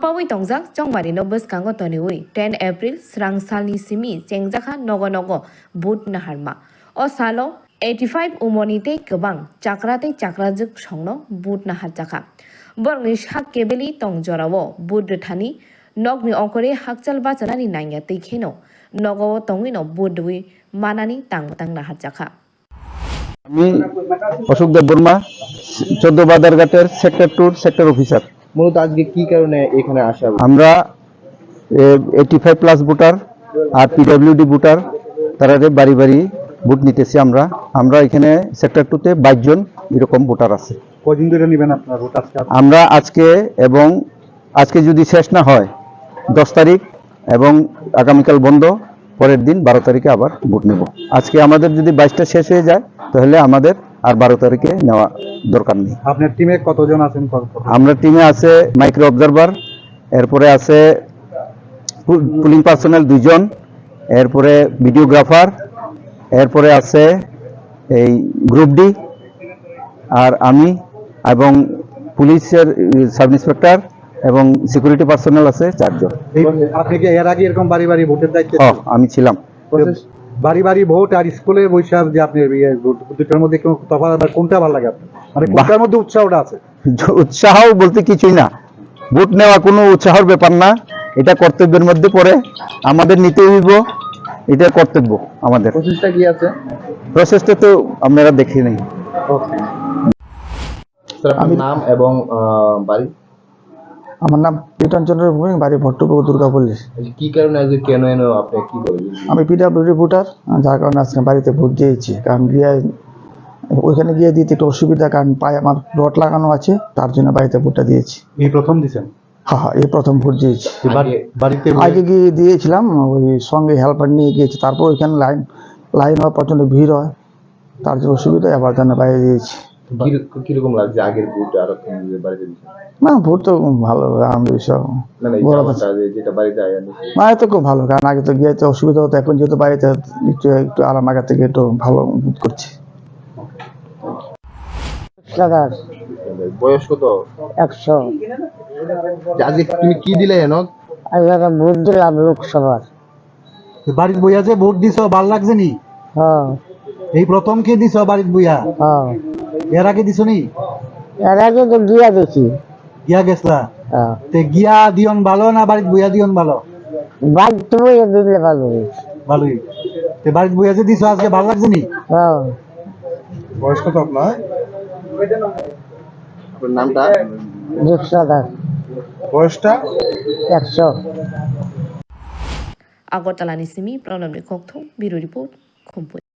Pawi tongjak chongmari no bwskango toniwi 10 April srang salni simi chengjaka nogo bud naharma o salo 85 umoni tei kwbang chakra tei chakrajuk songno bud naharjaka borni sak kebeli tongjorao bud rethani nogni okore hakchal bachanani nangya tei kheno nogo tongwino budwi manani tang naharjaka আমি অশোক দেব Varma 14 বাজারঘাটের sector 2 sector officer. মূলত আজকে কি কারণে এখানে আসা? আমরা 85 plus voter আর PWD voter তারা বাড়ি বাড়ি ভোট নিতেছি। আমরা এখানে সেক্টর 2 তে 22 জন এরকম ভোটার আছে। কদিন ধরে নেবেন আপনারা ভোট? আমরা আজকে যদি শেষ না হয় 10 তারিখ এবং আগামীকাল বন্ধ, পরের দিন 12 তারিখে আবার ভোট নেব। আজকে আমাদের যদি 22টা শেষ হয়ে যায় তাহলে আমাদের আর 12 তারিখে নেওয়া দরকার নেই। আপনার টিমে কতজন আছেন? আমরা টিমে আছে মাইক্রো অবজারভার, এরপরে আছে পুলিং পার্সোনাল 2 জন, এরপরে ভিডিওগ্রাফার, এরপরে আছে এই গ্রুপ ডি আর আমি এবং পুলিশের সাব ইন্সপেক্টর এবং সিকিউরিটি পার্সোনাল আছে 4 জন। আপনি কি এর আগে এরকম বাড়ি বাড়ি ভোটের দায়িত্বে? আমি ছিলাম। বাড়ি বাড়ি ভোট আর স্কুলে বৈশাখ যে আপনি দুটার মধ্যে তফাৎ, কোনটা ভালো লাগে আপনার? মানে কোনটার মধ্যে উৎসাহটা আছে? উৎসাহ বলতে কিছুই না, ভোট নেওয়া কোনো উৎসাহের ব্যাপার না, এটা কর্তব্যের মধ্যে পড়ে, আমাদের নিতে হইব, এটা কর্তব্য আমাদের। প্রসেসটা কি আছে? প্রসেসটা তো আপনারা দেখে নেই। আমি নাম এবং বাড়ি? আমার নাম পিটন চন্দ্র ভূমি, বাড়ি ভট্টপুকুর দুর্গাপল্লী। কি কারণে আজকে কেন এলো আপনি কি বলবেন? আমি পিডব্লিউডি ভোটার, যার কারণে আজকে বাড়িতে ভোট দিয়েছি। কারণ ওইখানে গিয়ে দিতে একটু অসুবিধা, কারণ পায়ে আমার রড লাগানো আছে, তার জন্য বাড়িতে ভোটটা দিয়েছি। এই প্রথম দিয়েছেন? হ্যাঁ, এই প্রথম ভোট দিয়েছি। বাড়িতে আগে গিয়ে দিয়েছিলাম, ওই সঙ্গে হেল্পার নিয়ে গিয়েছি, তারপর ওইখানে লাইন হয়, প্রচন্ড ভিড় হয়, তার জন্য অসুবিধা, আবার জন্য বাইরে দিয়েছি। কিরকম লাগছে আগের ভোট আর বাড়িতে? না, ভোট তো ভালো, মানে তো খুব ভালো, কারণ আগে তো গিয়ে তো অসুবিধা হতো, এখন যেহেতু বাড়িতে একটু আরাম, আগের থেকে একটু ভালো বোধ করছি। বয়স কত? 100। আজকে তুমি কি দিলে? ভোট দিলাম লোকসভার। বাড়ির বইয়া যে ভোট দিছ, ভালো লাগছে নি? এই প্রথম কে দিছ বাড়ির বইয়া? এর আগে দিছ নি? এর আগে তো গিয়া দেখি। গিয়া গেছলা? গিয়া দিয়ন ভালো না বাড়ির বইয়া দিয়ন ভালো? বাড়িতে বইয়া দিলে ভালো। ভালোই। বাড়ির বইয়া যে দিছ আজকে ভালো লাগছে নি? বয়স কত আপনার? আপনার নামটা? বয়সটা? 100। আগরতলানি সিমি প্রণব রেখক বিরো রিপোর্ট খুম্পুই।